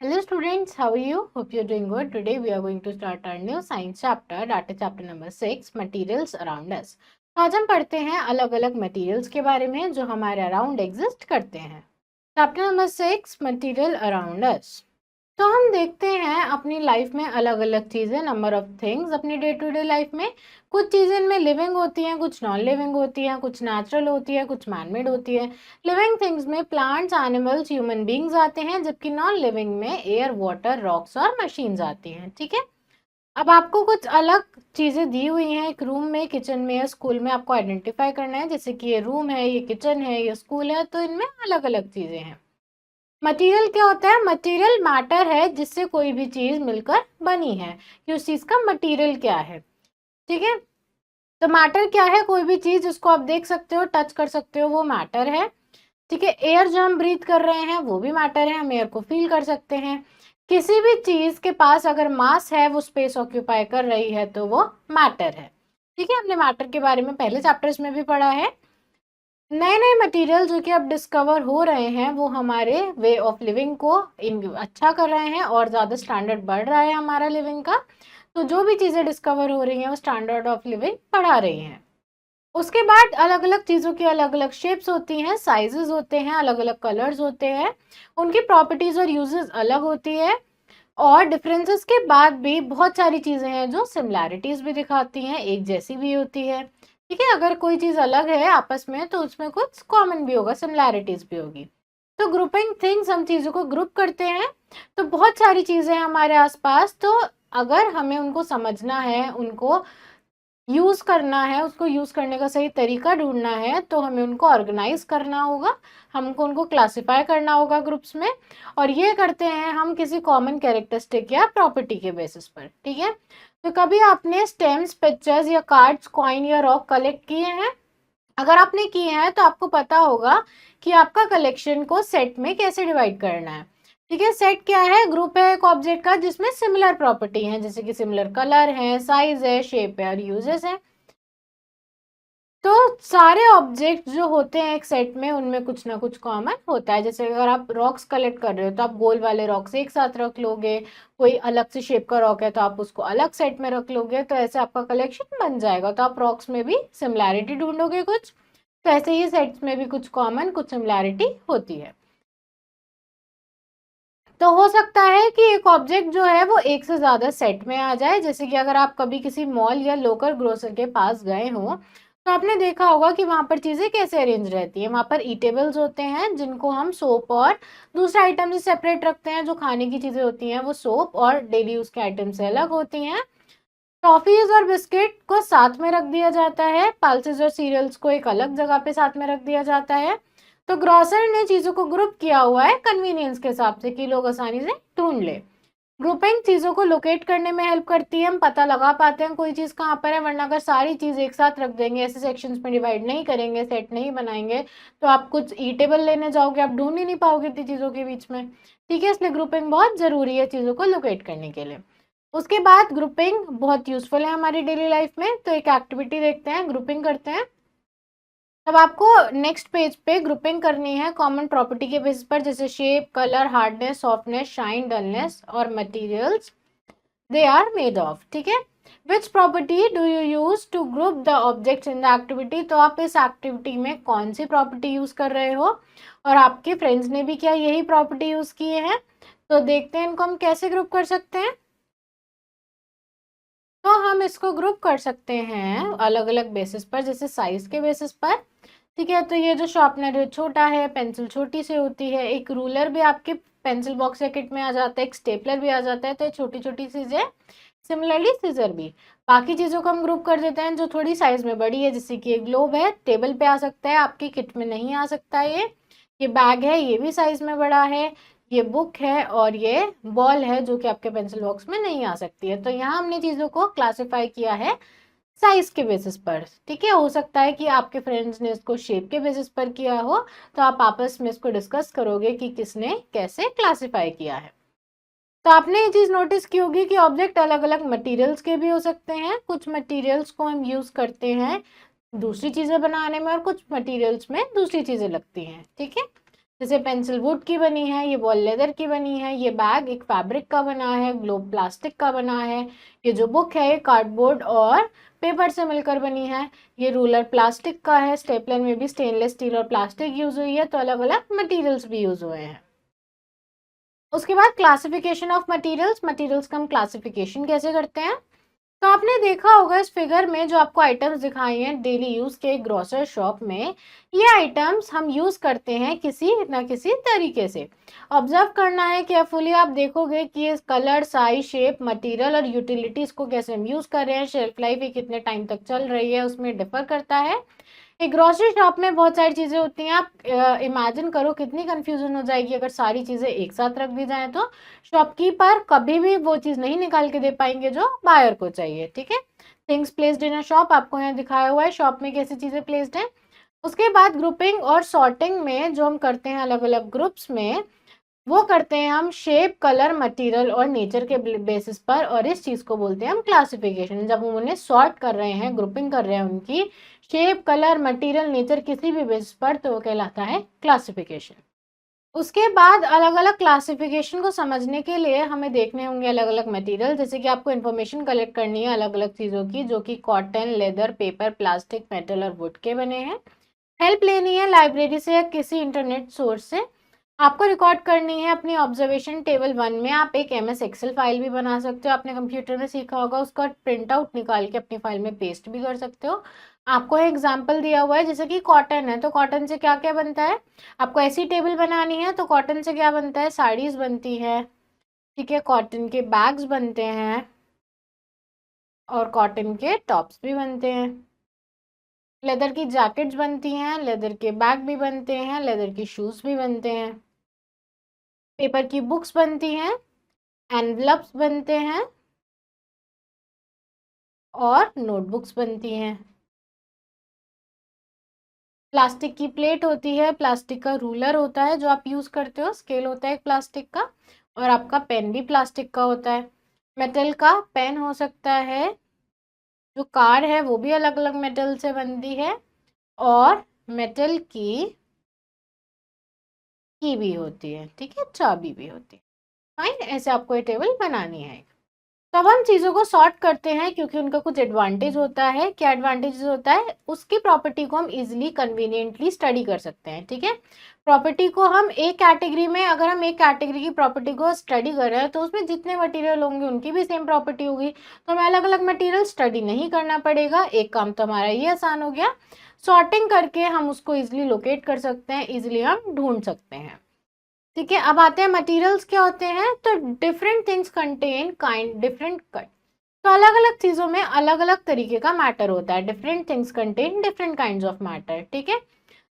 Hello students, how are you? Hope you're doing good. Today we are going to start our new science chapter, data chapter number 6, materials around us. तो आज हम पढ़ते हैं अलग अलग materials के बारे में जो हमारे around exist करते हैं. Chapter number 6, material around us. तो हम देखते हैं अपनी लाइफ में अलग अलग चीज़ें, नंबर ऑफ थिंग्स अपनी डे टू डे लाइफ में. कुछ चीज़ें इनमें लिविंग होती हैं, कुछ नॉन लिविंग होती हैं, कुछ नेचुरल होती है, कुछ मैनमेड होती है. लिविंग थिंग्स में प्लांट्स, एनिमल्स, ह्यूमन बींग्स आते हैं, जबकि नॉन लिविंग में एयर, वाटर, रॉक्स और मशीन्स आती हैं. ठीक है. अब आपको कुछ अलग चीज़ें दी हुई हैं एक रूम में, किचन में या स्कूल में. आपको आइडेंटिफाई करना है, जैसे कि ये रूम है, ये किचन है, ये स्कूल है, तो इनमें अलग अलग चीज़ें हैं. मटेरियल क्या होता है? मटेरियल मैटर है जिससे कोई भी चीज मिलकर बनी है, कि उस चीज का मटेरियल क्या है. ठीक है. तो मैटर क्या है? कोई भी चीज जिसको आप देख सकते हो, टच कर सकते हो, वो मैटर है. ठीक है. एयर जो हम ब्रीथ कर रहे हैं वो भी मैटर है, हम एयर को फील कर सकते हैं. किसी भी चीज के पास अगर मास है, वो स्पेस ऑक्यूपाई कर रही है, तो वो मैटर है. ठीक है. हमने मैटर के बारे में पहले चैप्टर्स में भी पढ़ा है. नए नए मटेरियल जो कि अब डिस्कवर हो रहे हैं, वो हमारे वे ऑफ लिविंग को अच्छा कर रहे हैं और ज़्यादा स्टैंडर्ड बढ़ रहा है हमारा लिविंग का. तो जो भी चीज़ें डिस्कवर हो रही हैं वो स्टैंडर्ड ऑफ लिविंग बढ़ा रही हैं. उसके बाद अलग अलग चीज़ों की अलग अलग शेप्स होती हैं, साइजेस होते हैं, अलग अलग कलर्स होते हैं, उनकी प्रॉपर्टीज और यूजेस अलग होती है. और डिफरेंसेस के बाद भी बहुत सारी चीज़ें हैं जो सिमिलैरिटीज भी दिखाती हैं, एक जैसी भी होती है. ठीक है. अगर कोई चीज़ अलग है आपस में तो उसमें कुछ कॉमन भी होगा, सिमिलैरिटीज भी होगी. तो ग्रुपिंग थिंग्स, हम चीज़ों को ग्रुप करते हैं. तो बहुत सारी चीज़ें हैं हमारे आसपास, तो अगर हमें उनको समझना है, उनको यूज़ करना है, उसको यूज़ करने का सही तरीका ढूंढना है, तो हमें उनको ऑर्गेनाइज करना होगा, हमको उनको क्लासिफाई करना होगा ग्रुप्स में. और ये करते हैं हम किसी कॉमन कैरेक्टरिस्टिक या प्रॉपर्टी के बेसिस पर. ठीक है. तो कभी आपने स्टेम्स, पिक्चर्स या कार्ड्स, कॉइन या रॉक कलेक्ट किए हैं? अगर आपने किए हैं तो आपको पता होगा कि आपका कलेक्शन को सेट में कैसे डिवाइड करना है. ठीक है. सेट क्या है? ग्रुप है एक ऑब्जेक्ट का जिसमें सिमिलर प्रॉपर्टी है, जैसे कि सिमिलर कलर है, साइज है, शेप है और यूजेस है. तो सारे ऑब्जेक्ट जो होते हैं एक सेट में, उनमें कुछ ना कुछ कॉमन होता है. जैसे अगर आप रॉक्स कलेक्ट कर रहे हो तो आप गोल वाले रॉक्स एक साथ रख लोगे, कोई अलग से शेप का रॉक है तो आप उसको अलग सेट में रख लोगे, तो ऐसे आपका कलेक्शन बन जाएगा. तो आप रॉक्स में भी सिमिलैरिटी ढूंढोगे कुछ, तो ऐसे ही सेट्स में भी कुछ कॉमन, कुछ सिमिलैरिटी होती है. तो हो सकता है कि एक ऑब्जेक्ट जो है वो एक से ज़्यादा सेट में आ जाए. जैसे कि अगर आप कभी किसी मॉल या लोकल ग्रोसर के पास गए हो, तो आपने देखा होगा कि वहाँ पर चीज़ें कैसे अरेंज रहती हैं. वहाँ पर ईटेबल्स होते हैं जिनको हम सोप और दूसरे आइटम से सेपरेट रखते हैं. जो खाने की चीज़ें होती हैं वो सोप और डेली यूज़ के आइटम से अलग होती हैं. टॉफीज और बिस्किट को साथ में रख दिया जाता है, पल्सेस और सीरियल्स को एक अलग जगह पे साथ में रख दिया जाता है. तो ग्रोसर ने चीज़ों को ग्रुप किया हुआ है कन्वीनियंस के हिसाब से, कि लोग आसानी से ढूंढ ले. ग्रुपिंग चीज़ों को लोकेट करने में हेल्प करती है, हम पता लगा पाते हैं कोई चीज़ कहाँ पर है. वरना अगर सारी चीज़ एक साथ रख देंगे, ऐसे सेक्शंस में डिवाइड नहीं करेंगे, सेट नहीं बनाएंगे, तो आप कुछ ईटेबल लेने जाओगे, आप ढूंढ ही नहीं पाओगे इतनी चीज़ों के बीच में. ठीक है. इसलिए ग्रुपिंग बहुत ज़रूरी है चीज़ों को लोकेट करने के लिए. उसके बाद ग्रुपिंग बहुत यूजफुल है हमारी डेली लाइफ में. तो एक एक्टिविटी देखते हैं, ग्रुपिंग करते हैं. अब आपको नेक्स्ट पेज पे ग्रुपिंग करनी है कॉमन प्रॉपर्टी के बेसिस पर, जैसे shape, colour, hardness, softness, shine, dullness और materials they are made of. ठीक है. Which property do you use to group the objects in the activity? तो आप इस एक्टिविटी में कौन सी प्रॉपर्टी यूज कर रहे हो, और आपके फ्रेंड्स ने भी क्या यही प्रॉपर्टी यूज किए हैं? तो देखते हैं इनको हम कैसे ग्रुप कर सकते हैं. तो हम इसको ग्रुप कर सकते हैं अलग अलग बेसिस पर, जैसे साइज के बेसिस पर. ठीक है. तो ये जो शार्पनर छोटा है, पेंसिल छोटी सी होती है, एक रूलर भी आपके पेंसिल बॉक्स या किट में आ जाता है, एक स्टेपलर भी आ जाता है, तो ये छोटी छोटी चीजें. सिमिलरली सीजर भी. बाकी चीजों को हम ग्रुप कर देते हैं जो थोड़ी साइज में बड़ी है, जैसे कि एक ग्लोब है, टेबल पे आ सकता है, आपकी किट में नहीं आ सकता है. ये बैग है, ये भी साइज में बड़ा है. ये बुक है और ये बॉल है जो कि आपके पेंसिल बॉक्स में नहीं आ सकती है. तो यहाँ हमने चीज़ों को क्लासिफाई किया है साइज के बेसिस पर. ठीक है. हो सकता है कि आपके फ्रेंड्स ने इसको शेप के बेसिस पर किया हो, तो आप आपस में इसको डिस्कस करोगे कि किसने कैसे क्लासिफाई किया है. तो आपने ये चीज़ नोटिस की होगी कि ऑब्जेक्ट अलग अलग मटेरियल्स के भी हो सकते हैं. कुछ मटेरियल्स को हम यूज़ करते हैं दूसरी चीज़ें बनाने में, और कुछ मटेरियल्स में दूसरी चीज़ें लगती हैं. ठीक है. जैसे पेंसिल वुड की बनी है, ये बॉल लेदर की बनी है, ये बैग एक फैब्रिक का बना है, ग्लोब प्लास्टिक का बना है, ये जो बुक है ये कार्डबोर्ड और पेपर से मिलकर बनी है, ये रूलर प्लास्टिक का है, स्टेपलर में भी स्टेनलेस स्टील और प्लास्टिक यूज हुई है, तो अलग अलग मटेरियल्स भी यूज हुए हैं। उसके बाद क्लासिफिकेशन ऑफ मटेरियल्स, मटेरियल्स का हम क्लासिफिकेशन कैसे करते हैं। तो आपने देखा होगा इस फिगर में जो आपको आइटम्स दिखाई हैं डेली यूज के ग्रोसर शॉप में, ये आइटम्स हम यूज करते हैं किसी ना किसी तरीके से। ऑब्जर्व करना है केयरफुली, आप देखोगे कि ये कलर, साइज, शेप, मटेरियल और यूटिलिटीज को कैसे हम यूज कर रहे हैं, शेल्फ लाइफ ये कितने टाइम तक चल रही है उसमें डिफर करता है। एक ग्रोसरी शॉप में बहुत सारी चीजें होती हैं, आप इमेजिन करो कितनी कंफ्यूजन हो जाएगी अगर सारी चीजें एक साथ रख दी जाए तो। शॉपकीपर कभी भी वो चीज नहीं निकाल के दे पाएंगे जो बायर को चाहिए, ठीक है। Things placed in a shop, आपको यहाँ दिखाया हुआ है शॉप में कैसी चीजें प्लेस्ड हैं। उसके बाद ग्रुपिंग और सॉर्टिंग में जो हम करते हैं अलग अलग ग्रुप्स में, वो करते हैं हम शेप, कलर, मटेरियल और नेचर के बेसिस पर, और इस चीज को बोलते हैं हम क्लासिफिकेशन। जब हम उन्हें सॉर्ट कर रहे हैं, ग्रुपिंग कर रहे हैं उनकी शेप, कलर, मटेरियल, नेचर किसी भी बेसिस पर, तो वो कहलाता है क्लासिफिकेशन। उसके बाद अलग अलग क्लासिफिकेशन को समझने के लिए हमें देखने होंगे अलग अलग मटेरियल, जैसे कि आपको इन्फॉर्मेशन कलेक्ट करनी है अलग अलग चीज़ों की जो कि cotton, leather, paper, plastic, metal और वुड के बने हैं। हेल्प लेनी है लाइब्रेरी से या किसी इंटरनेट सोर्स से। आपको रिकॉर्ड करनी है अपनी ऑब्जर्वेशन टेबल 1 में। आप एक MS एक्सेल फाइल भी बना सकते हो, आपने कंप्यूटर में सीखा होगा, उसका प्रिंट आउट निकाल के अपनी फाइल में पेस्ट भी कर सकते हो। आपको एग्जाम्पल दिया हुआ है, जैसे कि कॉटन है तो कॉटन से क्या क्या बनता है, आपको ऐसी टेबल बनानी है तो कॉटन से क्या बनता है, साड़ीज बनती है, ठीक है, कॉटन के बैग्स बनते हैं और कॉटन के टॉप्स भी बनते हैं, लेदर की जैकेट्स बनती हैं, लेदर के बैग भी बनते हैं, लेदर की शूज भी बनते हैं, पेपर की बुक्स बनती हैं, एनवलप्स बनते हैं और नोटबुक्स बनती हैं। प्लास्टिक की प्लेट होती है, प्लास्टिक का रूलर होता है जो आप यूज करते हो, स्केल होता है एक प्लास्टिक का, और आपका पेन भी प्लास्टिक का होता है। मेटल का पेन हो सकता है, जो कार है वो भी अलग अलग मेटल से बनती है, और मेटल की भी होती है, ठीक है, चाबी भी होती है। फाइन, ऐसे आपको ये टेबल बनानी है। तब हम चीज़ों को सॉर्ट करते हैं क्योंकि उनका कुछ एडवांटेज होता है। क्या एडवांटेज होता है, उसकी प्रॉपर्टी को हम इजीली कन्वीनियंटली स्टडी कर सकते हैं, ठीक है। प्रॉपर्टी को हम एक कैटेगरी में, अगर हम एक कैटेगरी की प्रॉपर्टी को स्टडी कर रहे हैं तो उसमें जितने मटेरियल होंगे उनकी भी सेम प्रॉपर्टी होगी, तो हमें अलग अलग मटेरियल स्टडी नहीं करना पड़ेगा। एक काम तो हमारा ये आसान हो गया, सॉर्टिंग करके हम उसको इजिली लोकेट कर सकते हैं, इजिली हम ढूंढ सकते हैं, ठीक है। अब आते हैं मटेरियल्स क्या होते हैं, तो different things contain kind different cut, तो अलग अलग चीजों में अलग अलग तरीके का मैटर होता है, different things contain different kinds of matter, ठीक है।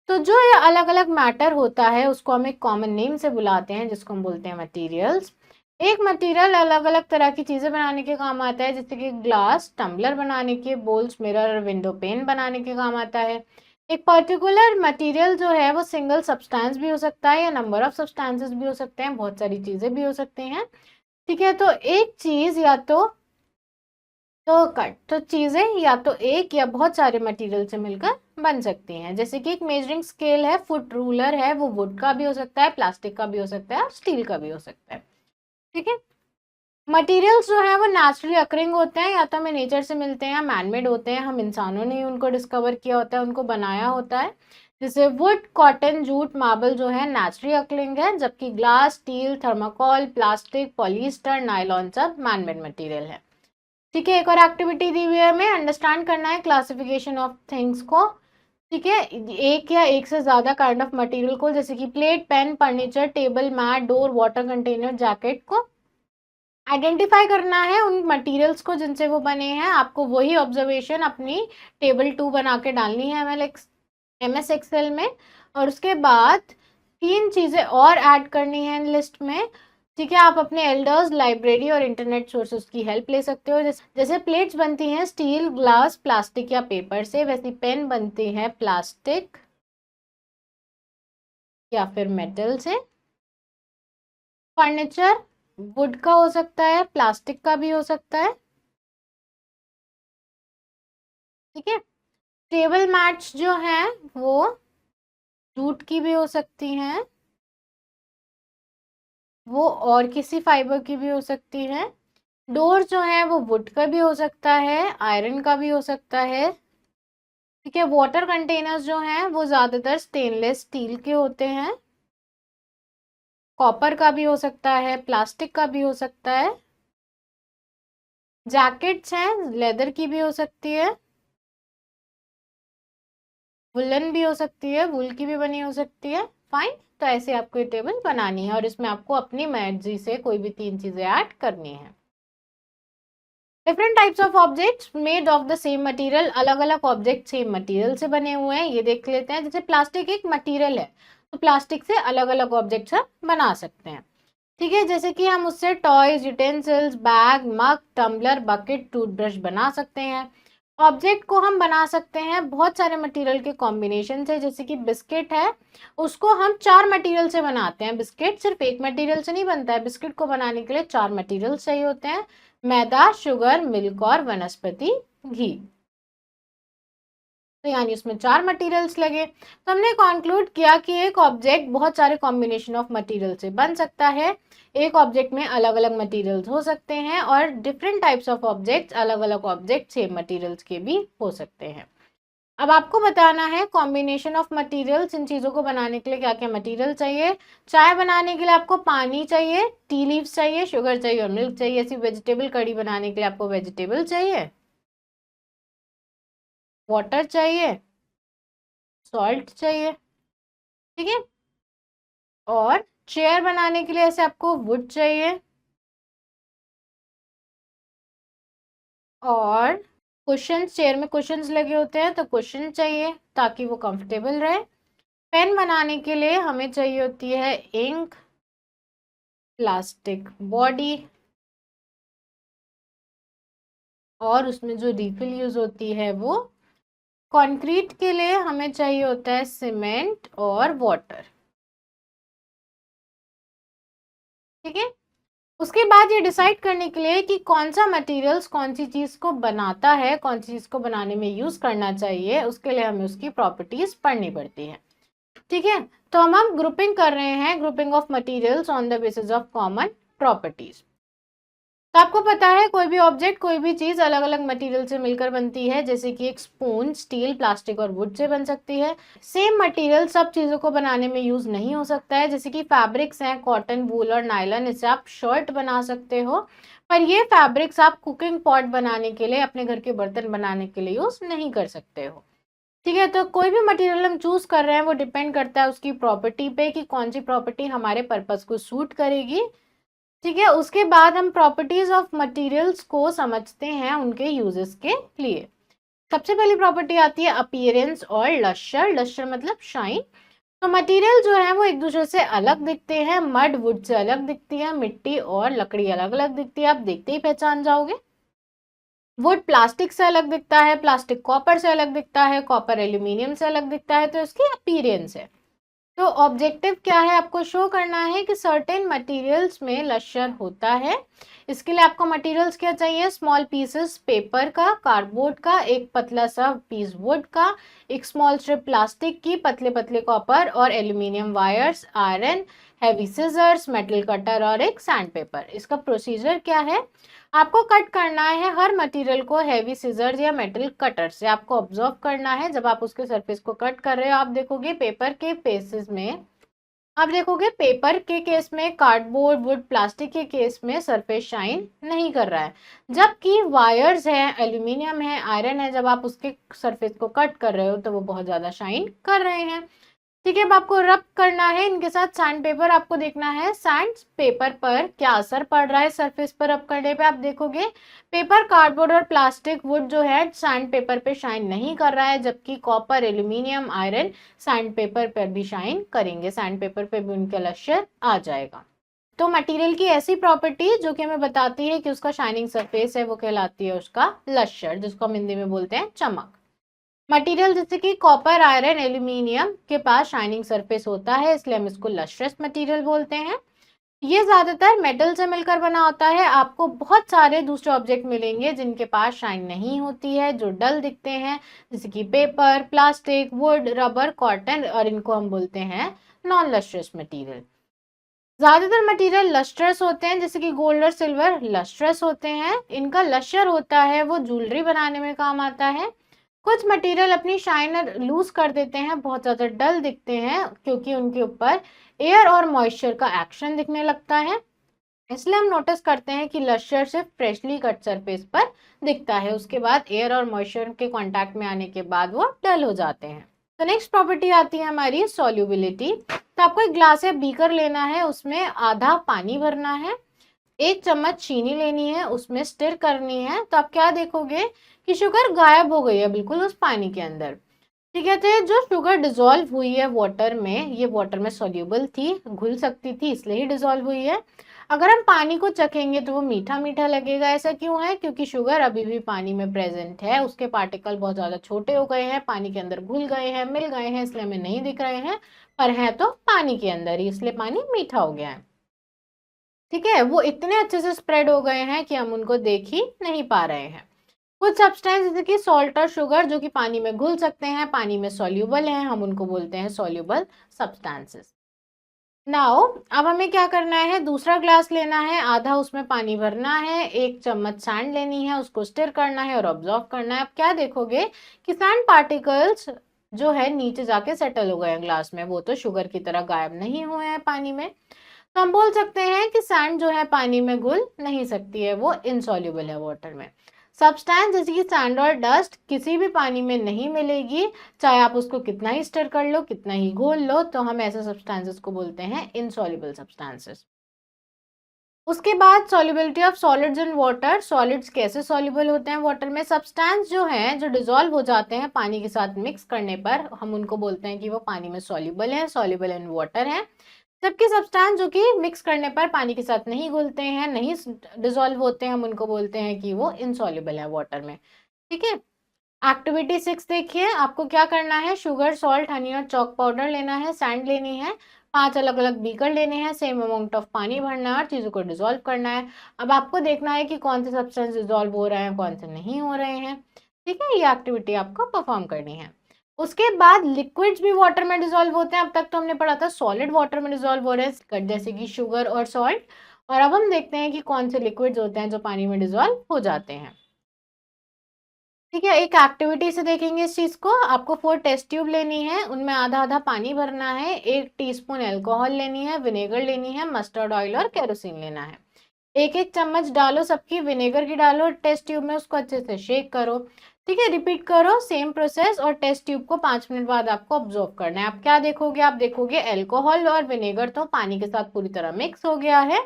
तो जो ये अलग अलग मैटर होता है उसको हम एक कॉमन नेम से बुलाते हैं जिसको हम बोलते हैं मटेरियल्स। एक मटेरियल अलग अलग तरह की चीजें बनाने के काम आता है, जैसे कि ग्लास, टम्बलर बनाने के, बोल्स, मिरर और विंडो पेन बनाने के काम आता है। एक पर्टिकुलर मटेरियल जो है वो सिंगल सब्सटेंस भी हो सकता है या नंबर ऑफ सब्सटेंसेस भी हो सकते हैं, बहुत सारी चीजें भी हो सकती हैं, ठीक है। तो एक चीज या तो चीजें या तो एक या बहुत सारे मटेरियल से मिलकर बन सकती हैं, जैसे कि एक मेजरिंग स्केल है, फुट रूलर है, वो वुड का भी हो सकता है, प्लास्टिक का भी हो सकता है और स्टील का भी हो सकता है, ठीक है। मटेरियल्स जो है वो नेचुरली अकरिंग होते हैं, या तो हमें नेचर से मिलते हैं या मैनमेड होते हैं, हम इंसानों ने ही उनको डिस्कवर किया होता है, उनको बनाया होता है। जैसे वुड, कॉटन, जूट, मार्बल जो है नेचुरली अकरिंग है, जबकि glass, steel, thermocol, plastic, polyester, nylon सब मैनमेड मटेरियल है, ठीक है। एक और एक्टिविटी दी हुई है हमें, अंडरस्टैंड करना है क्लासिफिकेशन ऑफ थिंग्स को, ठीक है। एक या एक से ज्यादा काइंड ऑफ मटेरियल को, जैसे कि plate, pen, furniture, table, mat, door, water container, jacket को आइडेंटिफाई करना है उन मटेरियल्स को जिनसे वो बने हैं। आपको वही ऑब्जर्वेशन अपनी टेबल 2 बना के डालनी है MS एक्सेल में, और उसके बाद 3 चीजें और ऐड करनी है लिस्ट में, ठीक है। आप अपने एल्डर्स, लाइब्रेरी और इंटरनेट सोर्सेज की हेल्प ले सकते हो। जैसे प्लेट्स बनती हैं स्टील, ग्लास, प्लास्टिक या पेपर से, वैसी पेन बनती है प्लास्टिक या फिर मेटल से। फर्नीचर वुड का हो सकता है, प्लास्टिक का भी हो सकता है, ठीक है। टेबल मैट्स जो हैं वो जूट की भी हो सकती हैं, वो और किसी फाइबर की भी हो सकती है। डोर जो है वो वुड का भी हो सकता है, आयरन का भी हो सकता है। ठीक है, वाटर कंटेनर्स जो हैं वो ज्यादातर स्टेनलेस स्टील के होते हैं। कॉपर का भी हो सकता है, प्लास्टिक का भी हो सकता है। जैकेट्स हैं, लेदर की भी हो सकती है, वुलन भी हो सकती है, वूल की भी बनी हो सकती है। फाइन। तो ऐसे आपको ये टेबल बनानी है और इसमें आपको अपनी मर्जी से कोई भी 3 चीजें ऐड करनी है। Different types of objects made of the same material, अलग अलग ऑब्जेक्ट सेम मटेरियल से बने हुए हैं, ये देख लेते हैं। जैसे प्लास्टिक एक मटेरियल है, तो प्लास्टिक से अलग अलग ऑब्जेक्ट्स हम बना सकते हैं। ठीक है, जैसे कि हम उससे टॉयज, यूटेंसिल्स, बैग, मग, टम्बलर, बकेट, टूथब्रश बना सकते हैं। ऑब्जेक्ट को हम बना सकते हैं बहुत सारे मटेरियल के कॉम्बिनेशन से। जैसे कि बिस्किट है, उसको हम 4 मटेरियल से बनाते हैं। बिस्किट सिर्फ एक मटेरियल से नहीं बनता है, बिस्किट को बनाने के लिए 4 मटेरियल चाहिए होते हैं, मैदा, शुगर, मिल्क और वनस्पति घी। तो यानी उसमें 4 मटेरियल्स लगे। तो हमने कंक्लूड किया कि एक ऑब्जेक्ट बहुत सारे कॉम्बिनेशन ऑफ मटेरियल से बन सकता है। एक ऑब्जेक्ट में अलग अलग मटेरियल्स हो सकते हैं और डिफरेंट टाइप्स ऑफ ऑब्जेक्ट्स, अलग अलग ऑब्जेक्ट सेम मटेरियल्स के भी हो सकते हैं। अब आपको बताना है कॉम्बिनेशन ऑफ मटेरियल्स, इन चीजों को बनाने के लिए क्या क्या मटेरियल चाहिए। चाय बनाने के लिए आपको पानी चाहिए, टी लीव्स चाहिए, शुगर चाहिए और मिल्क चाहिए। ऐसी वेजिटेबल कड़ी बनाने के लिए आपको वेजिटेबल चाहिए, वाटर चाहिए, सॉल्ट चाहिए। ठीक है, और चेयर बनाने के लिए ऐसे आपको वुड चाहिए, और कुशन्स, चेयर में कुशन्स लगे होते हैं तो कुशन चाहिए ताकि वो कंफर्टेबल रहे। पेन बनाने के लिए हमें चाहिए होती है इंक, प्लास्टिक बॉडी, और उसमें जो रिफिल यूज होती है वो। कंक्रीट के लिए हमें चाहिए होता है सीमेंट और वाटर। ठीक है, उसके बाद ये डिसाइड करने के लिए कि कौन सा मटेरियल्स कौन सी चीज को बनाता है, कौन सी चीज को बनाने में यूज करना चाहिए, उसके लिए हमें उसकी प्रॉपर्टीज पढ़नी पड़ती है। ठीक है, तो हम ग्रुपिंग कर रहे हैं, grouping of materials on the basis of common properties. तो आपको पता है कोई भी ऑब्जेक्ट, कोई भी चीज अलग अलग मटेरियल से मिलकर बनती है। जैसे कि एक स्पून स्टील, प्लास्टिक और वुड से बन सकती है। सेम मटेरियल सब चीजों को बनाने में यूज नहीं हो सकता है। जैसे कि फैब्रिक्स हैं, कॉटन, वूल और नायलॉन, इससे आप शर्ट बना सकते हो, पर ये फैब्रिक्स आप कुकिंग पॉट बनाने के लिए, अपने घर के बर्तन बनाने के लिए यूज नहीं कर सकते हो। ठीक है, तो कोई भी मटेरियल हम चूज कर रहे हैं वो डिपेंड करता है उसकी प्रॉपर्टी पे कि कौन सी प्रॉपर्टी हमारे पर्पस को सूट करेगी। ठीक है, उसके बाद हम प्रॉपर्टीज ऑफ मटेरियल्स को समझते हैं उनके यूजेस के लिए। सबसे पहली प्रॉपर्टी आती है अपीयरेंस और लश्यर। लश्यर मतलब शाइन। तो मटेरियल जो है वो एक दूसरे से अलग दिखते हैं। मड वुड से अलग दिखती है, मिट्टी और लकड़ी अलग अलग दिखती है, आप देखते ही पहचान जाओगे। वुड प्लास्टिक से अलग दिखता है, प्लास्टिक कॉपर से अलग दिखता है, कॉपर एल्यूमिनियम से अलग दिखता है। तो इसकी अपीयरेंस है। तो ऑब्जेक्टिव क्या है, आपको शो करना है कि सर्टेन मटेरियल्स में लश्यर होता है। इसके लिए आपको मटेरियल्स क्या चाहिए, स्मॉल पीसेस पेपर का, कार्डबोर्ड का, एक पतला सा पीस वुड का, एक स्मॉल स्ट्रिप प्लास्टिक की, पतले पतले कॉपर और aluminium wires, iron, heavy scissors, metal cutter और एक सैंड पेपर। इसका प्रोसीजर क्या है, आपको कट करना है हर मटेरियल को हैवी सिजर्स या मेटल कटर से। आपको ऑब्जर्व करना है जब आप उसके सरफेस को कट कर रहे हो, आप देखोगे पेपर के पेसेस में, आप देखोगे पेपर के केस में, कार्डबोर्ड, वुड, प्लास्टिक के केस में सरफेस शाइन नहीं कर रहा है। जबकि वायर्स है, एल्यूमिनियम है, आयरन है, जब आप उसके सरफेस को कट कर रहे हो तो वो बहुत ज्यादा शाइन कर रहे हैं। ठीक है, अब आपको रब करना है इनके साथ सैंड पेपर। आपको देखना है सैंड पेपर पर क्या असर पड़ रहा है सरफेस पर रब करने पे। आप देखोगे पेपर, कार्डबोर्ड और प्लास्टिक, वुड जो है सैंड पेपर पे शाइन नहीं कर रहा है, जबकि copper, aluminium, iron sand paper पर भी शाइन करेंगे, सैंड पेपर पे भी उनका लश्यर आ जाएगा। तो मटेरियल की ऐसी प्रॉपर्टी जो कि हमें बताती है कि उसका शाइनिंग सरफेस है वो कहलाती है उसका लश्यर, जिसको हम हिंदी में बोलते हैं चमक। मटेरियल जैसे कि कॉपर, आयरन, एल्यूमिनियम के पास शाइनिंग सरफेस होता है, इसलिए हम इसको लस्ट्रस मटेरियल बोलते हैं। ये ज्यादातर मेटल से मिलकर बना होता है। आपको बहुत सारे दूसरे ऑब्जेक्ट मिलेंगे जिनके पास शाइन नहीं होती है, जो डल दिखते हैं, जैसे कि paper, plastic, would, rubber, cotton, और इनको हम बोलते हैं नॉन लस्ट्रस मटेरियल। ज्यादातर मटेरियल लस्ट्रस होते हैं, जैसे कि गोल्ड और सिल्वर लस्ट्रस होते हैं। इनका लश्यर होता है वो ज्वेलरी बनाने में काम आता है। कुछ मटेरियल अपनी शाइनर लूज कर देते हैं, बहुत ज्यादा डल दिखते हैं क्योंकि उनके ऊपर एयर और मॉइस्चर का एक्शन दिखने लगता है। इसलिए हम नोटिस करते हैं कि लश्यर सिर्फ फ्रेशली कट सरफेस पर दिखता है, उसके बाद एयर और मॉइस्चर के कांटेक्ट में आने के बाद वो डल हो जाते हैं। तो नेक्स्ट प्रॉपर्टी आती है हमारी सॉल्युबिलिटी। तो आपको एक ग्लास या बीकर लेना है, उसमें आधा पानी भरना है, 1 चम्मच चीनी लेनी है, उसमें स्टिर करनी है। तो आप क्या देखोगे कि शुगर गायब हो गई है बिल्कुल उस पानी के अंदर। ठीक है, तो जो शुगर डिजोल्व हुई है वाटर में, ये वाटर में सॉल्यूबल थी, घुल सकती थी, इसलिए ही डिजोल्व हुई है। अगर हम पानी को चखेंगे तो वो मीठा मीठा लगेगा। ऐसा क्यों है? क्योंकि शुगर अभी भी पानी में प्रेजेंट है, उसके पार्टिकल बहुत ज्यादा छोटे हो गए हैं, पानी के अंदर घुल गए हैं, मिल गए हैं, इसलिए हमें नहीं दिख रहे हैं, पर है तो पानी के अंदर ही, इसलिए पानी मीठा हो गया है। ठीक है, वो इतने अच्छे से स्प्रेड हो गए हैं कि हम उनको देख ही नहीं पा रहे हैं। कुछ सब्सटेंस जैसे कि सॉल्ट और शुगर जो कि पानी में घुल सकते हैं, पानी में सॉल्यूबल हैं, हम उनको बोलते हैं सॉल्यूबल सब्सटेंसेस। नाउ अब हमें क्या करना है, दूसरा ग्लास लेना है, आधा उसमें पानी भरना है, 1 चम्मच सैंड लेनी है, उसको स्टिर करना है और ऑब्जॉर्व करना है। अब क्या देखोगे कि सैंड पार्टिकल्स जो है नीचे जाके सेटल हो गए हैं ग्लास में, वो तो शुगर की तरह गायब नहीं हुए हैं पानी में। तो हम बोल सकते हैं कि सैंड जो है पानी में घुल नहीं सकती है, वो इनसॉल्युबल है वाटर में। सब्सटेंस जैसे कि सैंड और डस्ट किसी भी पानी में नहीं मिलेगी, चाहे आप उसको कितना ही स्टर कर लो, कितना ही घोल लो, तो हम ऐसे सब्सटेंसेस को बोलते हैं इनसॉल्युबल सब्सटेंसेस। उसके बाद solubility of solids in water. Solids कैसे सॉल्युबल होते हैं वाटर में? सब्सटेंस जो है जो डिसॉल्व हो जाते हैं पानी के साथ मिक्स करने पर, हम उनको बोलते हैं कि वो पानी में सॉल्युबल है, सॉल्युबल इन वाटर है। जबकि सब्सटेंस जो कि मिक्स करने पर पानी के साथ नहीं घुलते हैं, नहीं डिसॉल्व होते हैं, हम उनको बोलते हैं कि वो इनसॉल्युबल है वाटर में। ठीक है, एक्टिविटी 6 देखिए, आपको क्या करना है, शुगर, सॉल्ट, हनी और चॉक पाउडर लेना है, सैंड लेनी है, 5 अलग अलग बीकर लेने हैं, सेम अमाउंट ऑफ पानी भरना है और चीजों को डिसॉल्व करना है। अब आपको देखना है कि कौन से सब्सटेंस डिसॉल्व हो रहे हैं, कौन से नहीं हो रहे हैं। ठीक है, ये एक्टिविटी आपको परफॉर्म करनी है। उसके बाद लिक्विड्स भी वाटर में डिसॉल्व होते हैं। अब तक तो हमने पढ़ा था सॉलिड वाटर में डिसॉल्व हो रहे हैं, जैसे कि शुगर और सॉल्ट, और अब हम देखते हैं कि कौन से लिक्विड्स होते हैं जो पानी में डिसॉल्व हो जाते हैं। ठीक है, एक एक्टिविटी से देखेंगे इस चीज को। आपको 4 टेस्ट ट्यूब लेनी है, उनमें आधा आधा पानी भरना है, 1 टीस्पून अल्कोहल लेनी है, विनेगर लेनी है, मस्टर्ड ऑयल और केरोसिन लेना है। एक एक चम्मच डालो सबकी, विनेगर की डालो टेस्ट ट्यूब में, उसको अच्छे से शेक करो। ठीक है, रिपीट करो सेम प्रोसेस, और टेस्ट ट्यूब को 5 मिनट बाद आपको ऑब्जर्व करना है। आप क्या देखोगे, आप देखोगे अल्कोहल और विनेगर तो पानी के साथ पूरी तरह मिक्स हो गया है,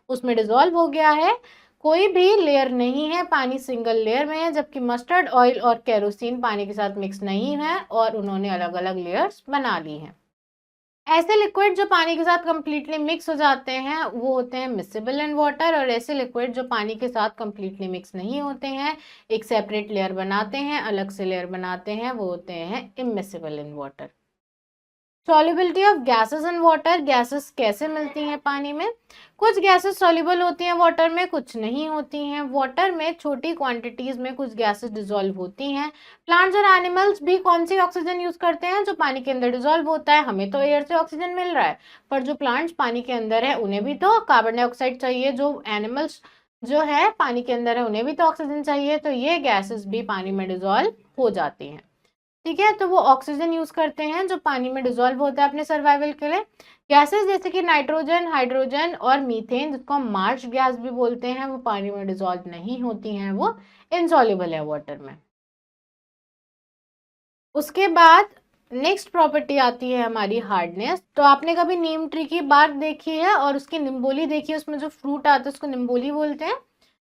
उसमें डिजोल्व हो गया है, कोई भी लेयर नहीं है, पानी सिंगल लेयर में है। जबकि मस्टर्ड ऑयल और केरोसिन पानी के साथ मिक्स नहीं है और उन्होंने अलग अलग लेयर्स बना ली हैं। ऐसे लिक्विड जो पानी के साथ कंप्लीटली मिक्स हो जाते हैं वो होते हैं मिसिबल इन वाटर, और ऐसे लिक्विड जो पानी के साथ कंप्लीटली मिक्स नहीं होते हैं, एक सेपरेट लेयर बनाते हैं, अलग से लेयर बनाते हैं, वो होते हैं immiscible in water. Solubility of gases in water. Gases कैसे मिलती हैं पानी में? कुछ गैसेस सॉल्युबल होती हैं वाटर में, कुछ नहीं होती हैं। वाटर में छोटी क्वांटिटीज में कुछ गैसेस डिसॉल्व होती हैं। प्लांट्स और एनिमल्स भी कौन सी ऑक्सीजन यूज करते हैं? जो पानी के अंदर डिसॉल्व होता है। हमें तो एयर से ऑक्सीजन मिल रहा है, पर जो प्लांट्स पानी के अंदर है उन्हें भी तो कार्बन डाइऑक्साइड चाहिए, जो एनिमल्स जो है पानी के अंदर है उन्हें भी तो ऑक्सीजन चाहिए, तो ये गैसेस भी पानी में डिसॉल्व हो जाती हैं। ठीक है, तो वो ऑक्सीजन यूज करते हैं जो पानी में डिसॉल्व होता है अपने सर्वाइवल के लिए। गैसेस जैसे कि नाइट्रोजन, हाइड्रोजन और मीथेन, जिसको हम मार्श गैस भी बोलते हैं, वो पानी में डिसॉल्व नहीं होती हैं, वो इनसॉल्युबल है वाटर में। उसके बाद नेक्स्ट प्रॉपर्टी आती है हमारी हार्डनेस। तो आपने कभी नीम ट्री की बार्क देखी है और उसकी निम्बोली देखी है, उसमें जो फ्रूट आता है उसको निम्बोली बोलते हैं।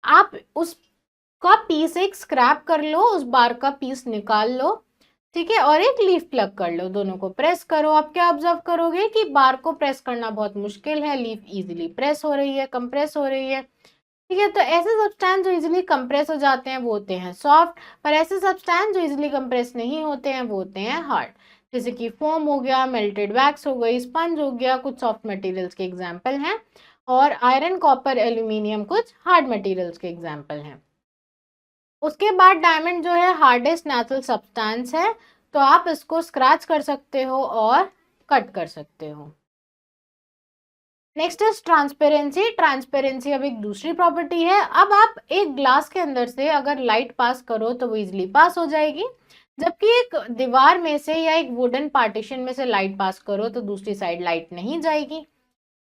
आप उसका पीस एक स्क्रैप कर लो, उस बार्क का पीस निकाल लो, ठीक है, और एक लीफ प्लग कर लो, दोनों को प्रेस करो। आप क्या ऑब्जर्व करोगे कि बार्क को प्रेस करना बहुत मुश्किल है, लीफ इजीली प्रेस हो रही है, कंप्रेस हो रही है। ठीक है, तो ऐसे सब्सटेंस जो इजीली कंप्रेस हो जाते हैं वो होते हैं सॉफ्ट, पर ऐसे सब्सटेंस जो इजीली कंप्रेस नहीं होते हैं वो होते हैं हार्ड। जैसे कि फोम हो गया, मेल्टेड वैक्स हो गई, स्पंज हो गया, कुछ सॉफ्ट मटेरियल्स के एग्जाम्पल हैं, और आयरन, कॉपर, एल्यूमिनियम कुछ हार्ड मटेरियल्स के एग्जाम्पल हैं। उसके बाद डायमंड जो है हार्डेस्ट नेचुरल सब्सटेंस है, तो आप इसको स्क्रैच कर सकते हो और कट कर सकते हो। Next is transparency. ट्रांसपेरेंसी अब एक दूसरी प्रॉपर्टी है। अब आप एक ग्लास के अंदर से अगर लाइट पास करो तो वो इजिली पास हो जाएगी, जबकि एक दीवार में से या एक वुडन पार्टीशन में से लाइट पास करो तो दूसरी साइड लाइट नहीं जाएगी।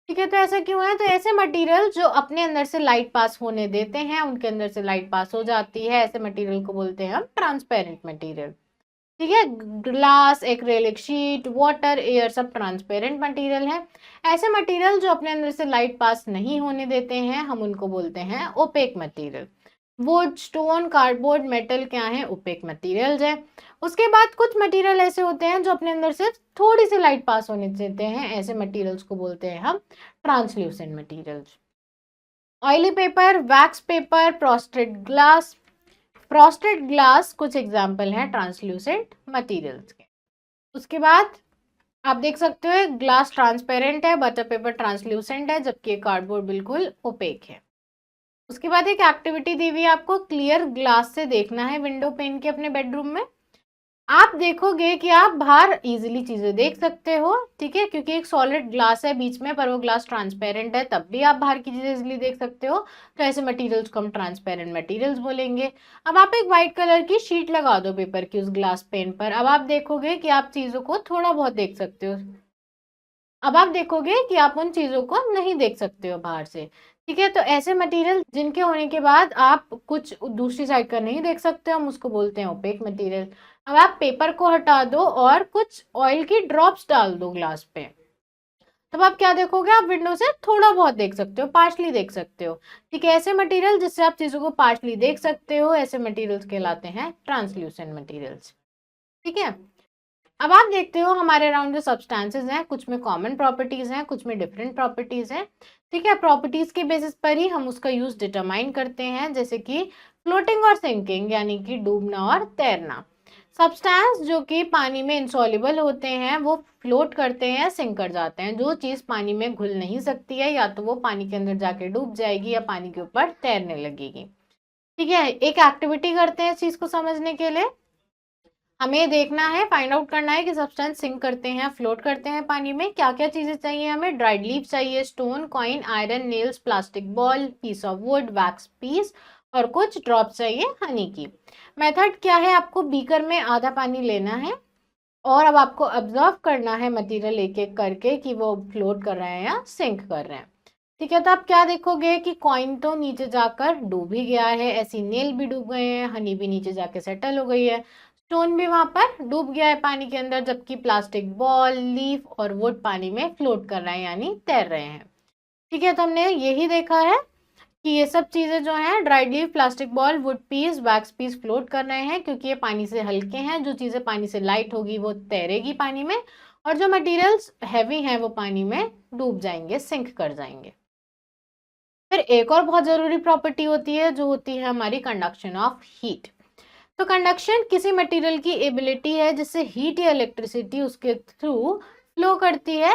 ठीक है, तो ऐसा क्यों है? तो ऐसे मटेरियल जो अपने अंदर से लाइट पास होने देते हैं उनके अंदर से लाइट पास हो जाती है, ऐसे मटेरियल को बोलते हैं हम ट्रांसपेरेंट मटेरियल। ठीक है, glass, acrylic sheet, water, air सब ट्रांसपेरेंट मटेरियल है। ऐसे मटेरियल जो अपने अंदर से लाइट पास नहीं होने देते हैं हम उनको बोलते हैं opaque material. Wood, stone, cardboard, metal क्या है? ओपेक मटेरियल्स है। उसके बाद कुछ मटेरियल ऐसे होते हैं जो अपने अंदर से थोड़ी सी लाइट पास होने देते हैं, ऐसे मटेरियल्स को बोलते हैं हम translucent materials. Oily paper, wax paper, frosted glass. Frosted glass कुछ एग्जाम्पल हैं ट्रांसल्यूसेंट मटेरियल्स के। उसके बाद आप देख सकते हो ग्लास ट्रांसपेरेंट है, बटर पेपर ट्रांसल्यूसेंट है, जबकि कार्डबोर्ड बिल्कुल ओपेक है। उसके बाद एक एक्टिविटी दी हुई है आपको, क्लियर ग्लास से देखना है विंडो पेन के अपने बेडरूम में। आप देखोगे कि आप बाहर इजीली चीजें देख सकते हो, ठीक है, क्योंकि एक सॉलिड ग्लास है बीच में पर वो ग्लास ट्रांसपेरेंट है, तब भी आप बाहर की चीजें इजीली देख सकते हो। तो ऐसे मटेरियल्स को हम ट्रांसपेरेंट मटेरियल्स बोलेंगे। अब आप एक व्हाइट कलर की शीट लगा दो पेपर की उस ग्लास पेन पर, अब आप देखोगे कि आप चीजों को थोड़ा बहुत देख सकते हो। अब आप देखोगे कि आप उन चीजों को नहीं देख सकते हो बाहर से। ठीक है, तो ऐसे मटेरियल जिनके होने के बाद आप कुछ दूसरी साइड का नहीं देख सकते, हम उसको बोलते हैं ओपेक मटेरियल। अब आप पेपर को हटा दो और कुछ ऑयल की ड्रॉप्स डाल दो ग्लास पे, तब आप क्या देखोगे? आप विंडो से थोड़ा बहुत देख सकते हो, पार्शली देख सकते हो। ठीक है, ऐसे मटेरियल जिससे आप चीजों को पार्शली देख सकते हो, ऐसे मटेरियल्स कहलाते हैं ट्रांसल्यूसेंट मटेरियल्स। ठीक है, अब आप देखते हो हमारे अराउंड जो सब्सटेंसेस हैं कुछ में कॉमन प्रॉपर्टीज हैं, कुछ में डिफरेंट प्रॉपर्टीज हैं। ठीक है, प्रॉपर्टीज के बेसिस पर ही हम उसका यूज डिटरमाइन करते हैं, जैसे कि फ्लोटिंग और सिंकिंग यानी कि डूबना और तैरना। सब्सटेंस जो कि पानी में इंसॉल्युबल होते हैं वो फ्लोट करते हैं, सिंक कर जाते हैं। जो चीज पानी में घुल नहीं सकती है या तो वो पानी के अंदर जाके डूब जाएगी या पानी के ऊपर तैरने लगेगी। ठीक है, एक एक्टिविटी करते हैं इस चीज को समझने के लिए। हमें देखना है, फाइंड आउट करना है कि सब्सटेंस सिंक करते हैं, फ्लोट करते हैं पानी में। क्या क्या चीजें चाहिए हमें? ड्राइड लीफ चाहिए, stone, coin, iron, nails, plastic ball, piece of wood, wax piece और कुछ ड्रॉप चाहिए हनी की। मेथड क्या है? आपको बीकर में आधा पानी लेना है और अब आपको ऑब्जर्व करना है मटेरियल एक एक करके कि वो फ्लोट कर रहे हैं या सिंक कर रहे हैं। ठीक है, तो आप क्या देखोगे कि कॉइन तो नीचे जाकर डूब ही गया है, ऐसी नेल भी डूब गए हैं, हनी भी नीचे जाके सेटल हो गई है, स्टोन भी वहां पर डूब गया है पानी के अंदर, जबकि प्लास्टिक बॉल, लीफ और वुड पानी में फ्लोट कर रहे हैं यानी तैर रहे हैं। ठीक है, तो हमने यही देखा है कि ये सब चीजें जो हैं, dried leaf, plastic ball, wood piece, wax piece float कर रहे हैं क्योंकि ये पानी से हल्के हैं। जो चीजें पानी से लाइट होगी वो तैरेगी पानी में, और जो मटेरियल्स हैवी हैं वो पानी में डूब जाएंगे, सिंक कर जाएंगे। फिर एक और बहुत जरूरी प्रॉपर्टी होती है जो होती है हमारी कंडक्शन ऑफ हीट। तो कंडक्शन किसी मटेरियल की एबिलिटी है जिससे हीट या इलेक्ट्रिसिटी उसके थ्रू फ्लो करती है।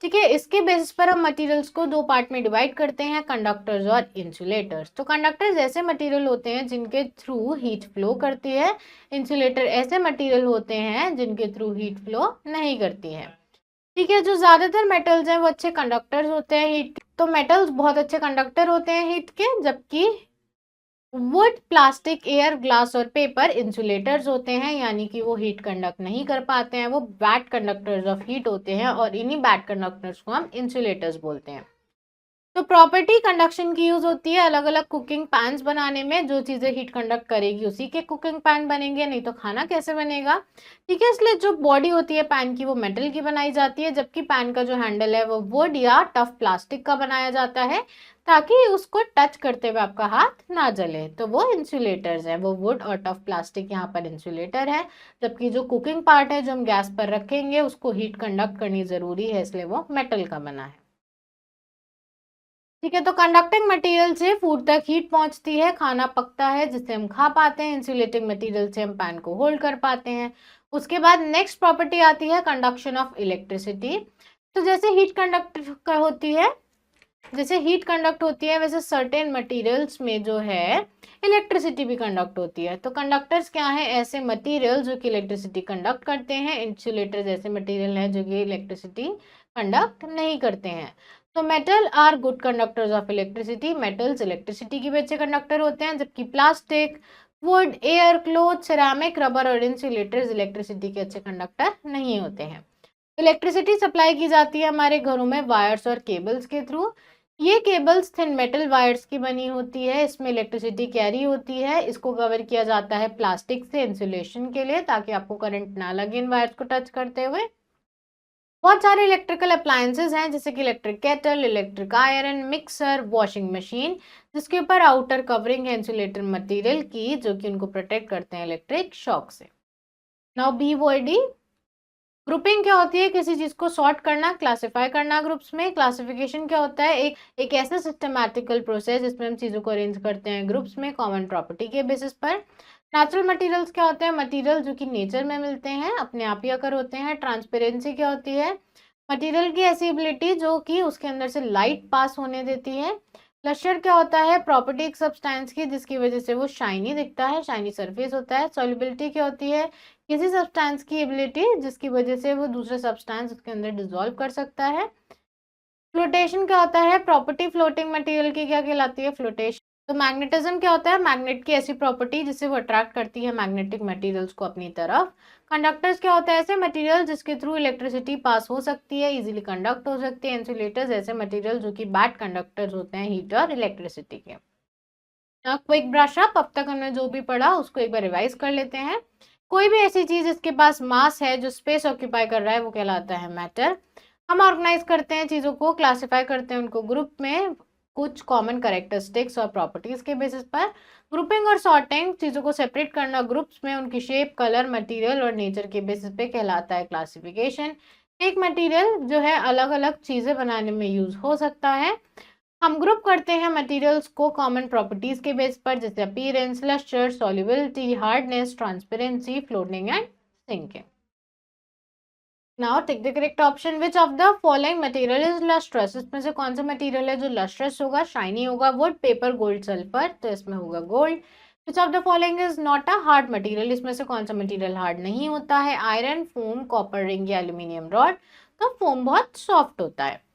ठीक है, इसके बेसिस पर हम मटेरियल्स को दो पार्ट में डिवाइड करते हैं, कंडक्टर्स और इंसुलेटर्स। तो कंडक्टर्स ऐसे मटेरियल होते हैं जिनके थ्रू हीट फ्लो करती है, इंसुलेटर ऐसे मटेरियल होते हैं जिनके थ्रू हीट फ्लो नहीं करती है। ठीक है, जो ज्यादातर मेटल्स हैं वो अच्छे कंडक्टर्स होते हैं हीट के। तो मेटल्स बहुत अच्छे कंडक्टर होते हैं हीट के, जबकि वुड, प्लास्टिक, एयर, ग्लास और पेपर इंसुलेटर्स होते हैं, यानी कि वो हीट कंडक्ट नहीं कर पाते हैं, वो बैड कंडक्टर्स ऑफ हीट होते हैं और इन्हीं बैड कंडक्टर्स को हम इंसुलेटर्स बोलते हैं। तो प्रॉपर्टी कंडक्शन की यूज होती है अलग अलग कुकिंग पैन्स बनाने में। जो चीजें हीट कंडक्ट करेगी उसी के कुकिंग पैन बनेंगे, नहीं तो खाना कैसे बनेगा। ठीक है, इसलिए जो बॉडी होती है पैन की वो मेटल की बनाई जाती है, जबकि पैन का जो हैंडल है वो वुड या टफ प्लास्टिक का बनाया जाता है, ताकि उसको टच करते हुए आपका हाथ ना जले। तो वो इंसुलेटर्स है, वो वुड और टफ प्लास्टिक यहाँ पर इंसुलेटर है, जबकि जो कुकिंग पार्ट है जो हम गैस पर रखेंगे उसको हीट कंडक्ट करनी जरूरी है, इसलिए वो मेटल का बना है। ठीक है, तो कंडक्टिंग मटेरियल से फूड तक हीट पहुंचती है, खाना पकता है जिससे हम खा पाते हैं, इंसुलेटिंग मटेरियल से हम पैन को होल्ड कर पाते हैं। उसके बाद नेक्स्ट प्रॉपर्टी आती है कंडक्शन ऑफ इलेक्ट्रिसिटी। तो जैसे हीट कंडक्ट होती है, जैसे हीट कंडक्ट होती है वैसे सर्टेन मटेरियल्स में जो है इलेक्ट्रिसिटी भी कंडक्ट होती है। तो कंडक्टर्स क्या है? ऐसे मटेरियल जो कि इलेक्ट्रिसिटी कंडक्ट करते हैं। इंसुलेटर्स ऐसे मटेरियल हैं जो कि इलेक्ट्रिसिटी कंडक्ट नहीं करते हैं। तो metal are good conductors of electricity, metals electricity के भी अच्छे कंडक्टर होते हैं, जबकि plastic, wood, air, cloth, ceramic, rubber और इंसुलेटर्स इलेक्ट्रिसिटी के अच्छे कंडक्टर नहीं होते हैं। इलेक्ट्रिसिटी सप्लाई की जाती है हमारे घरों में वायर्स और केबल्स के थ्रू। ये केबल्स थिन मेटल वायर्स की बनी होती है, इसमें इलेक्ट्रिसिटी कैरी होती है। इसको कवर किया जाता है प्लास्टिक से इंसुलेशन के लिए, ताकि आपको करंट ना लगे इन वायर्स को टच करते हुए। बहुत सारे इलेक्ट्रिकल अप्लायंसेज हैं, जैसे कि electric kettle, electric iron, mixer, washing machine, जिसके ऊपर आउटर कवरिंग है इंसुलेटर मटेरियल की, जो कि उनको प्रोटेक्ट करते हैं इलेक्ट्रिक शॉक से। नाउ BYD ग्रुपिंग क्या होती है? किसी चीज को सॉर्ट करना, क्लासिफाई करना ग्रुप्स में। क्लासिफिकेशन क्या होता है? एक ऐसा सिस्टमैटिकल प्रोसेस जिसमें हम चीजों को अरेंज करते हैं ग्रुप्स में कॉमन प्रॉपर्टी के बेसिस पर। नेचुरल मटेरियल्स क्या होते हैं? मटेरियल जो कि नेचर में मिलते हैं, अपने आप ही अकर होते हैं। ट्रांसपेरेंसी क्या होती है? मटेरियल की ऐसी एबिलिटी जो कि उसके अंदर से लाइट पास होने देती है। लस्टर क्या होता है? प्रॉपर्टी एक सब्सटेंस की जिसकी वजह से वो शाइनी दिखता है, शाइनी सरफेस होता है। सॉल्युबिलिटी क्या होती है? किसी सब्सटेंस की एबिलिटी जिसकी वजह से वो दूसरे सब्सटेंस उसके अंदर डिसॉल्व कर सकता है। फ्लोटेशन क्या होता है? प्रॉपर्टी फ्लोटिंग मटेरियल की क्या कहलाती है? फ्लोटेशन। तो मैग्नेटिज्म क्या होता है? मैग्नेट की ऐसी प्रॉपर्टी जिससे वो अट्रैक्ट करती है मैग्नेटिक मटेरियल्स को अपनी तरफ। कंडक्टर्स क्या होता है? ऐसे मटेरियल जिसके थ्रू इलेक्ट्रिसिटी पास हो सकती है, इजीली कंडक्ट हो सकती है। इंसुलेटर्स ऐसे मटेरियल जो कि बैड कंडक्टर्स होते हैं हीट और इलेक्ट्रिसिटी के। क्विक ब्रश अप, अब तक हमने जो भी पढ़ा उसको एक बार रिवाइज कर लेते हैं। कोई भी ऐसी चीज जिसके पास मास है, जो स्पेस ऑक्यूपाई कर रहा है, वो कहलाता है मैटर। हम ऑर्गेनाइज करते हैं चीजों को, क्लासिफाई करते हैं उनको ग्रुप में कुछ कॉमन कैरेक्टरिस्टिक्स और प्रॉपर्टीज के बेसिस पर। ग्रुपिंग और सॉर्टिंग, चीजों को सेपरेट करना ग्रुप्स में उनकी शेप, कलर, मटेरियल और नेचर के बेसिस पे, कहलाता है क्लासिफिकेशन। एक मटेरियल जो है अलग अलग चीजें बनाने में यूज हो सकता है। हम ग्रुप करते हैं मटेरियल्स को कॉमन प्रॉपर्टीज के बेस पर, जैसे appearance, lustre, solubility, hardness, transparency, floating and sinking. Now tick the correct option. Which of the following material is lustrous? इसमें से कौन सा मटेरियल है जो लस्ट्रस होगा, शाइनी होगा? Would, paper, gold, sulphur. तो इसमें होगा gold. Which of the following is not a hard material? इसमें से कौन सा मटेरियल हार्ड नहीं होता है? आयरन, फोम, कॉपर रिंग या एल्यूमिनियम रॉड। तो फोम बहुत सॉफ्ट होता है।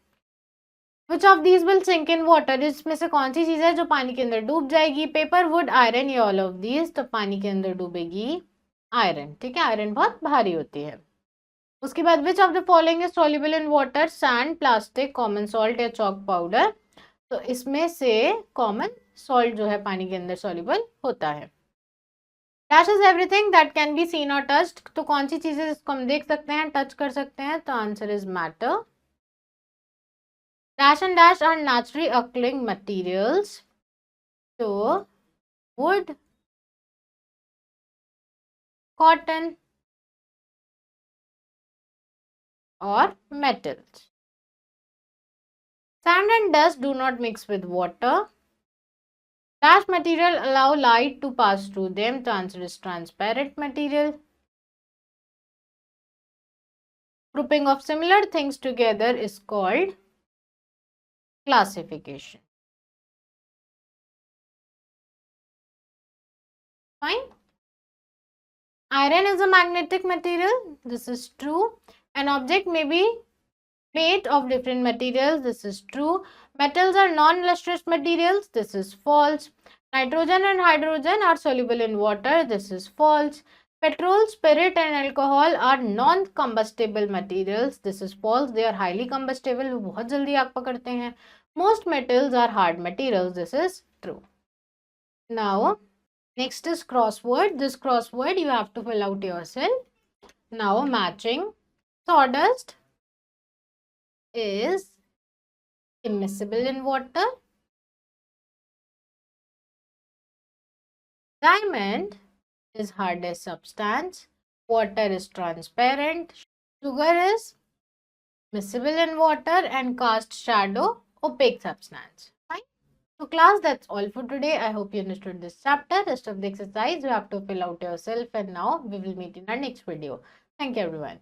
Which of these will sink in water? इसमें से कौन सी चीज है जो पानी के अंदर डूब जाएगी? पेपर, वुड, आयरन या ऑल ऑफ दीज। तो पानी के अंदर डूबेगी आयरन। ठीक है, आयरन बहुत भारी होती है। उसके बाद विच of the following is soluble in water? Sand, plastic, common salt या चॉक पाउडर। तो इसमें से कॉमन सॉल्ट जो है पानी के अंदर सॉल्युबल होता है। Dash is everything that can be seen और टच्ड। तो कौन सी चीजें जिसको हम देख सकते हैं, टच कर सकते हैं? तो answer is matter. Dash and dash are naturally occurring materials. So, wood, cotton or metals. Sand and dust do not mix with water. Dash material allow light to pass through them. The answer is transparent material. Grouping of similar things together is called classification. Fine. Iron is a magnetic material. This is true. An object may be made of different materials. This is true. Metals are non-lustrous materials. This is false. Nitrogen and hydrogen are soluble in water. This is false. Petrol, spirit and alcohol are non-combustible materials. This is false. They are highly combustible. वो बहुत जल्दी आग पकड़ते हैं. Most metals are hard materials. This is true. Now, next is crossword. This crossword you have to fill out yourself. Now, matching. Sawdust is immiscible in water. Diamond is hardest substance. Water is transparent. Sugar is miscible in water and cast shadow opaque substance. Fine. So class, that's all for today. I hope you understood this chapter. Rest of the exercise you have to fill out yourself, and now we will meet in our next video. Thank you everyone.